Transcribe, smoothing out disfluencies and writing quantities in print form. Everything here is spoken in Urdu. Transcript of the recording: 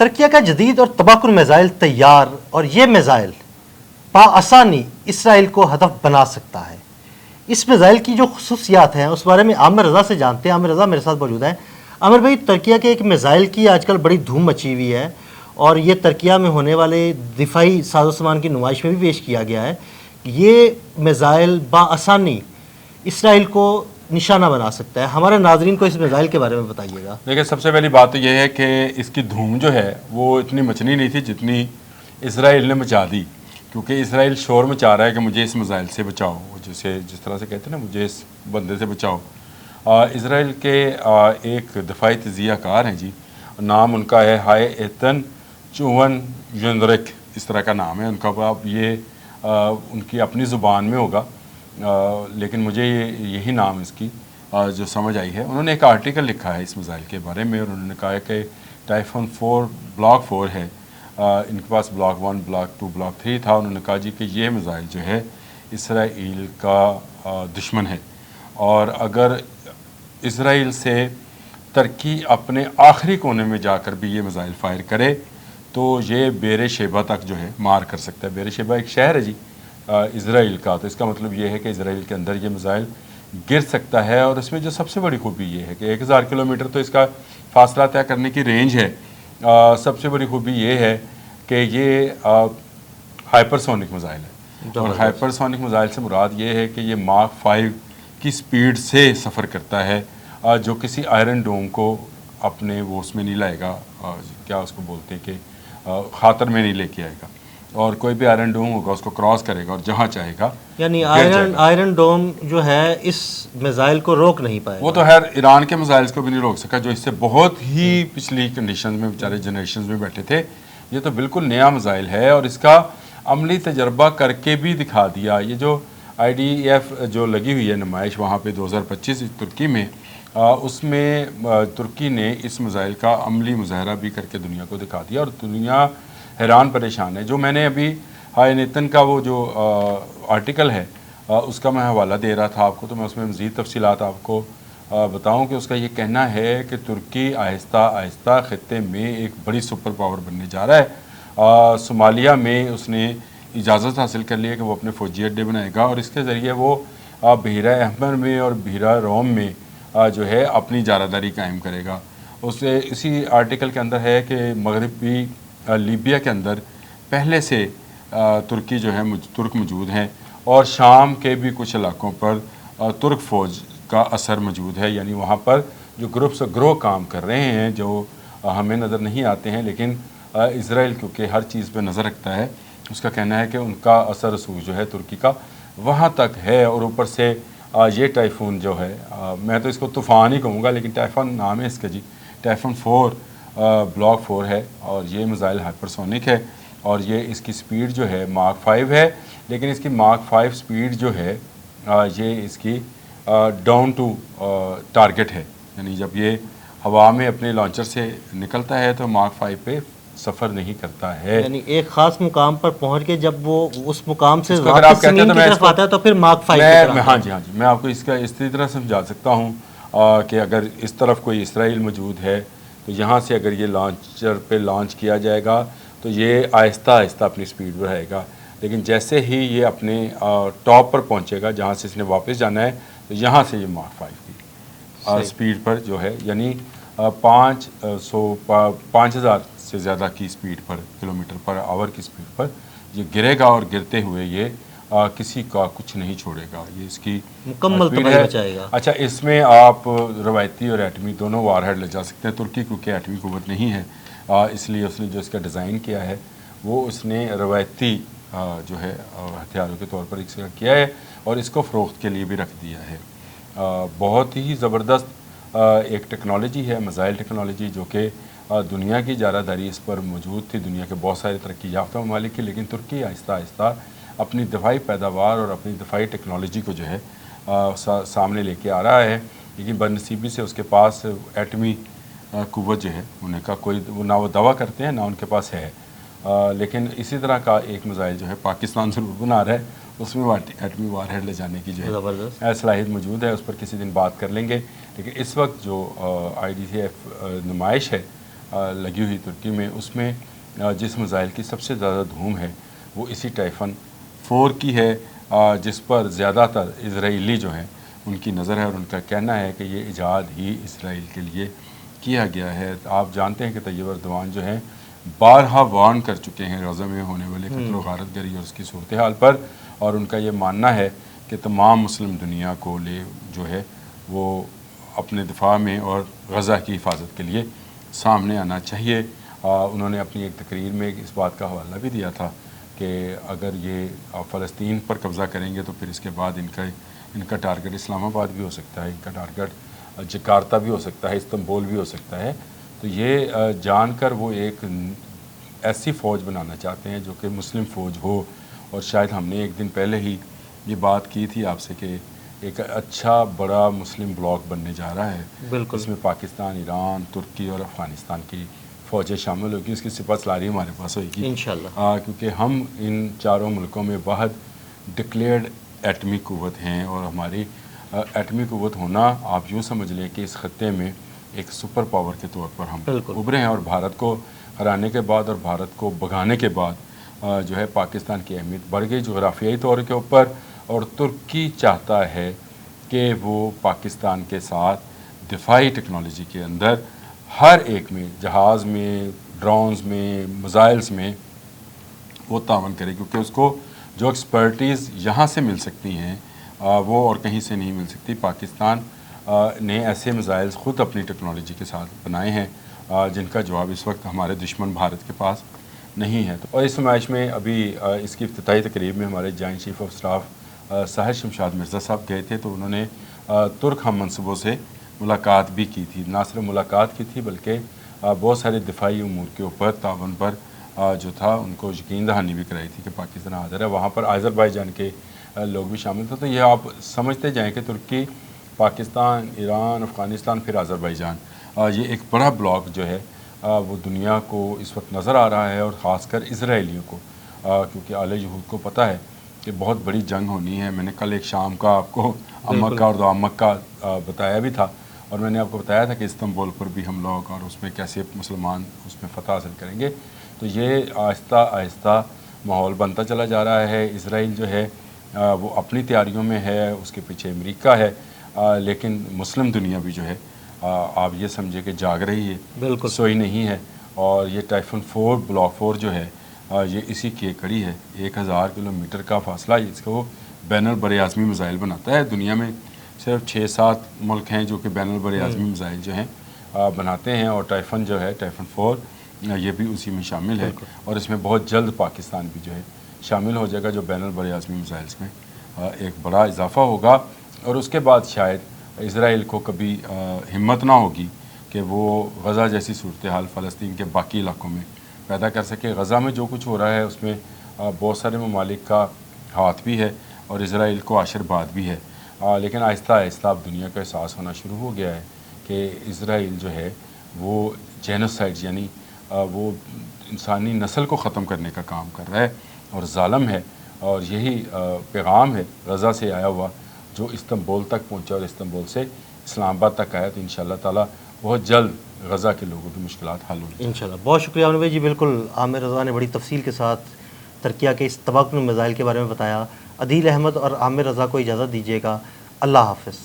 ترکیہ کا جدید اور تباکن میزائل تیار، اور یہ میزائل بآسانی اسرائیل کو ہدف بنا سکتا ہے۔ اس میزائل کی جو خصوصیات ہیں اس بارے میں عامر رضا سے جانتے ہیں۔ عامر رضا میرے ساتھ موجود ہیں۔ عامر بھائی، ترکیہ کے ایک میزائل کی آج کل بڑی دھوم مچی ہوئی ہے، اور یہ ترکیہ میں ہونے والے دفاعی ساز و سامان کی نمائش میں بھی پیش کیا گیا ہے۔ یہ میزائل بآسانی اسرائیل کو نشانہ بنا سکتا ہے۔ ہمارے ناظرین کو اس میزائل کے بارے میں بتائیے گا۔ دیکھیں، سب سے پہلی بات تو یہ ہے کہ اس کی دھوم جو ہے وہ اتنی مچنی نہیں تھی جتنی اسرائیل نے مچا دی، کیونکہ اسرائیل شور مچا رہا ہے کہ مجھے اس میزائل سے بچاؤ، جس طرح سے کہتے ہیں نا، مجھے اس بندے سے بچاؤ۔ اسرائیل کے ایک دفاعی تجزیہ کار ہیں جی، نام ان کا ہے ہائے ایتن چوون یونرک، اس طرح کا نام ہے ان کا۔ اب یہ ان کی اپنی زبان میں ہوگا، لیکن مجھے یہی نام اس کی جو سمجھ آئی ہے۔ انہوں نے ایک آرٹیکل لکھا ہے اس میزائل کے بارے میں، اور انہوں نے کہا ہے کہ ٹائفون 4 بلاک 4 ہے، ان کے پاس بلاک 1 بلاک 2 بلاک 3 تھا۔ انہوں نے کہا جی کہ یہ میزائل جو ہے اسرائیل کا دشمن ہے، اور اگر اسرائیل سے ترکی اپنے آخری کونے میں جا کر بھی یہ میزائل فائر کرے تو یہ بیر شیبہ تک جو ہے مار کر سکتا ہے۔ بیر شیبہ ایک شہر ہے جی اسرائیل کا، تو اس کا مطلب یہ ہے کہ اسرائیل کے اندر یہ میزائل گر سکتا ہے۔ اور اس میں جو سب سے بڑی خوبی یہ ہے کہ 1000 کلومیٹر تو اس کا فاصلہ طے کرنے کی رینج ہے۔ سب سے بڑی خوبی یہ ہے کہ یہ ہائپر سونک میزائل ہے، اور ہائپر سونک میزائل سے مراد یہ ہے کہ یہ ماک 5 کی سپیڈ سے سفر کرتا ہے، جو کسی آئرن ڈوم کو اپنے وہ اس میں نہیں لائے گا، کیا اس کو بولتے ہیں کہ خاطر میں نہیں لے کے آئے گا، اور کوئی بھی آئرن ڈوم ہوگا اس کو کراس کرے گا اور جہاں چاہے گا یعنی آئرن ڈوم جو ہے اس میزائل کو روک نہیں پائے گا۔ وہ تو خیر ایران کے میزائلز کو بھی نہیں روک سکا، جو اس سے بہت ہی پچھلی کنڈیشنز میں بیچارے جنریشنز میں بیٹھے تھے۔ یہ تو بالکل نیا میزائل ہے، اور اس کا عملی تجربہ کر کے بھی دکھا دیا۔ یہ جو IDF جو لگی ہوئی ہے نمائش وہاں پہ 2025 ترکی میں، اس میں ترکی نے اس میزائل کا عملی مظاہرہ بھی کر کے دنیا کو دکھا دیا، اور دنیا حیران پریشان ہے۔ جو میں نے ابھی ہائے نیتن کا وہ جو آرٹیکل ہے اس کا میں حوالہ دے رہا تھا آپ کو، تو میں اس میں مزید تفصیلات آپ کو بتاؤں کہ اس کا یہ کہنا ہے کہ ترکی آہستہ آہستہ خطے میں ایک بڑی سپر پاور بننے جا رہا ہے۔ صومالیہ میں اس نے اجازت حاصل کر لی ہے کہ وہ اپنے فوجی اڈے بنائے گا، اور اس کے ذریعے وہ بحیرہ احمر میں اور بحیرہ روم میں جو ہے اپنی جارحداری قائم کرے گا۔ اسی آرٹیکل کے اندر ہے کہ مغربی لیبیا کے اندر پہلے سے ترکی جو ہے ترک موجود ہیں، اور شام کے بھی کچھ علاقوں پر ترک فوج کا اثر موجود ہے۔ یعنی وہاں پر جو گروپس گروہ کام کر رہے ہیں جو ہمیں نظر نہیں آتے ہیں، لیکن اسرائیل کیونکہ ہر چیز پہ نظر رکھتا ہے، اس کا کہنا ہے کہ ان کا اثر رسوخ جو ہے ترکی کا وہاں تک ہے۔ اور اوپر سے یہ ٹائفون جو ہے، میں تو اس کو طوفان ہی کہوں گا، لیکن ٹائفون نام ہے اس کا جی، ٹائفون 4 بلاک 4 ہے، اور یہ میزائل ہائپرسونک ہے، اور یہ اس کی سپیڈ جو ہے ماک 5 ہے، لیکن اس کی ماک 5 سپیڈ جو ہے یہ اس کی ڈاؤن ٹو ٹارگٹ ہے۔ یعنی جب یہ ہوا میں اپنے لانچر سے نکلتا ہے تو ماک 5 پہ سفر نہیں کرتا ہے، یعنی ایک خاص مقام پر پہنچ کے جب وہ اس مقام سے اگر آپ کہتے ہیں تو میں طرف آتا ہے تو پھر ماک 5 ہاں جی میں آپ کو اس کا اس طرح سمجھا سکتا ہوں کہ اگر اس طرف کوئی اسرائیل موجود ہے تو یہاں سے اگر یہ لانچر پہ لانچ کیا جائے گا تو یہ آہستہ آہستہ اپنی سپیڈ بڑھائے گا، لیکن جیسے ہی یہ اپنے ٹاپ پر پہنچے گا جہاں سے اس نے واپس جانا ہے تو یہاں سے یہ ماک 5 کی سپیڈ پر جو ہے، یعنی 5000 سے زیادہ کی سپیڈ پر، کلومیٹر پر آور کی سپیڈ پر یہ گرے گا، اور گرتے ہوئے یہ کسی کا کچھ نہیں چھوڑے گا۔ یہ اس کی مکمل تباہی مچائے گا۔ اچھا، اس میں آپ روایتی اور ایٹمی دونوں وار ہیڈ لے جا سکتے ہیں۔ ترکی کیونکہ ایٹمی قوت نہیں ہے، اس لیے اس نے جو اس کا ڈیزائن کیا ہے وہ اس نے روایتی جو ہے ہتھیاروں کے طور پر اس کا کیا ہے، اور اس کو فروخت کے لیے بھی رکھ دیا ہے۔ بہت ہی زبردست ایک ٹیکنالوجی ہے، میزائل ٹیکنالوجی، جو کہ دنیا کی جارحداری اس پر موجود تھی، دنیا کے بہت سارے ترقی یافتہ ممالک کی، لیکن ترکی آہستہ آہستہ اپنی دفاعی پیداوار اور اپنی دفاعی ٹیکنالوجی کو جو ہے سامنے لے کے آ رہا ہے، لیکن بدنصیبی سے اس کے پاس ایٹمی قوت جو ہے انہیں کا کوئی نہ وہ دعویٰ کرتے ہیں نہ ان کے پاس ہے، لیکن اسی طرح کا ایک میزائل جو ہے پاکستان ضرور بنا رہا ہے، اس میں ایٹمی وار ہیڈ لے جانے کی جو ہے صلاحیت موجود ہے۔ اس پر کسی دن بات کر لیں گے، لیکن اس وقت جو IDF نمائش ہے لگی ہوئی ترکی میں، اس میں جس میزائل کی سب سے زیادہ دھوم ہے وہ اسی ٹائفن 4 کی ہے، جس پر زیادہ تر اسرائیلی جو ہیں ان کی نظر ہے، اور ان کا کہنا ہے کہ یہ ایجاد ہی اسرائیل کے لیے کیا گیا ہے۔ آپ جانتے ہیں کہ طیب اردوان جو ہیں بارہا وارن کر چکے ہیں غزہ میں ہونے والے قتل و غارت گری اور اس کی صورتحال پر، اور ان کا یہ ماننا ہے کہ تمام مسلم دنیا کو جو ہے وہ اپنے دفاع میں اور غزہ کی حفاظت کے لیے سامنے آنا چاہیے۔ انہوں نے اپنی ایک تقریر میں اس بات کا حوالہ بھی دیا تھا کہ اگر یہ فلسطین پر قبضہ کریں گے تو پھر اس کے بعد ان کا ٹارگٹ اسلام آباد بھی ہو سکتا ہے، ان کا ٹارگٹ جکارتہ بھی ہو سکتا ہے، استنبول بھی ہو سکتا ہے۔ تو یہ جان کر وہ ایک ایسی فوج بنانا چاہتے ہیں جو کہ مسلم فوج ہو، اور شاید ہم نے ایک دن پہلے ہی یہ بات کی تھی آپ سے کہ ایک اچھا بڑا مسلم بلاک بننے جا رہا ہے، بالکل، اس میں پاکستان، ایران، ترکی اور افغانستان کی فوجیں شامل ہوگی، اس کی سپہ سالاری ہمارے پاس ہوئے گی انشاءاللہ، کیونکہ ہم ان چاروں ملکوں میں واحد ڈکلیئرڈ ایٹمی قوت ہیں، اور ہماری ایٹمی قوت ہونا آپ یوں سمجھ لیں کہ اس خطے میں ایک سپر پاور کے طور پر ہم بالکل، ابھرے ہیں، اور بھارت کو ہرانے کے بعد اور بھارت کو بھگانے کے بعد جو ہے پاکستان کی اہمیت بڑھ گئی جغرافیائی طور کے اوپر، اور ترکی چاہتا ہے کہ وہ پاکستان کے ساتھ دفاعی ٹیکنالوجی کے اندر ہر ایک میں، جہاز میں، ڈرونز میں، میزائلز میں وہ تعاون کرے، کیونکہ اس کو جو ایکسپرٹیز یہاں سے مل سکتی ہیں وہ اور کہیں سے نہیں مل سکتی۔ پاکستان نے ایسے میزائلز خود اپنی ٹیکنالوجی کے ساتھ بنائے ہیں جن کا جواب اس وقت ہمارے دشمن بھارت کے پاس نہیں ہے۔ اور اس نمائش میں ابھی اس کی افتتاحی تقریب میں ہمارے joint chief of staff Sahir Shamshad Mirza صاحب گئے تھے، تو انہوں نے ترک ہم منصبوں سے ملاقات بھی کی تھی، نہ صرف ملاقات کی تھی بلکہ بہت سارے دفاعی امور کے اوپر تعاون پر جو تھا ان کو یقین دہانی بھی کرائی تھی کہ پاکستان حاضر ہے۔ وہاں پر آذربائیجان کے لوگ بھی شامل تھے، تو یہ آپ سمجھتے جائیں کہ ترکی، پاکستان، ایران، افغانستان، پھر آذربائیجان، یہ ایک بڑا بلاک جو ہے وہ دنیا کو اس وقت نظر آ رہا ہے، اور خاص کر اسرائیلیوں کو، کیونکہ آل یہود کو پتہ ہے کہ بہت بڑی جنگ ہونی ہے۔ میں نے کل ایک شام کا آپ کو امک کا اور دو امک کا بتایا بھی تھا، اور میں نے آپ کو بتایا تھا کہ استنبول پر بھی ہم لوگ اور اس میں کیسے مسلمان اس میں فتح حاصل کریں گے۔ تو یہ آہستہ آہستہ ماحول بنتا چلا جا رہا ہے۔ اسرائیل جو ہے وہ اپنی تیاریوں میں ہے، اس کے پیچھے امریکہ ہے، لیکن مسلم دنیا بھی جو ہے آپ یہ سمجھے کہ جاگ رہی ہے، بالکل، سوئی نہیں ہے۔ اور یہ ٹائفن 4 بلاک 4 جو ہے یہ اسی کی ایک کڑی ہے۔ 1000 کلومیٹر کا فاصلہ اس کو بین البراعظمی میزائل بناتا ہے۔ دنیا میں صرف 6-7 ملک ہیں جو کہ بین البراعظمی میزائل جو ہیں بناتے ہیں، اور ٹائفن جو ہے ٹائفن 4 یہ بھی اسی میں شامل ہے، اور اس میں بہت جلد پاکستان بھی جو ہے شامل ہو جائے گا، جو بین البراعظمی میزائلز میں ایک بڑا اضافہ ہوگا۔ اور اس کے بعد شاید اسرائیل کو کبھی ہمت نہ ہوگی کہ وہ غزہ جیسی صورتحال فلسطین کے باقی علاقوں میں پیدا کر سکے۔ غزہ میں جو کچھ ہو رہا ہے اس میں بہت سارے ممالک کا ہاتھ بھی ہے اور اسرائیل کو آشیرواد بھی ہے، لیکن آہستہ آہستہ اب دنیا کا احساس ہونا شروع ہو گیا ہے کہ اسرائیل جو ہے وہ جینوسائڈ یعنی وہ انسانی نسل کو ختم کرنے کا کام کر رہا ہے اور ظالم ہے، اور یہی پیغام ہے غزہ سے آیا ہوا جو استنبول تک پہنچا، اور استنبول سے اسلام آباد تک آیا۔ تو انشاءاللہ تعالیٰ بہت جلد غزہ کے لوگوں کی مشکلات حل ہوں گی انشاءاللہ۔ بہت شکریہ عامر بھائی جی، بالکل عامر رضا نے بڑی تفصیل کے ساتھ ترکیہ کے اس تباکن میزائل کے بارے میں بتایا۔ عدیل احمد اور عامر رضا کو اجازت دیجیے گا، اللہ حافظ۔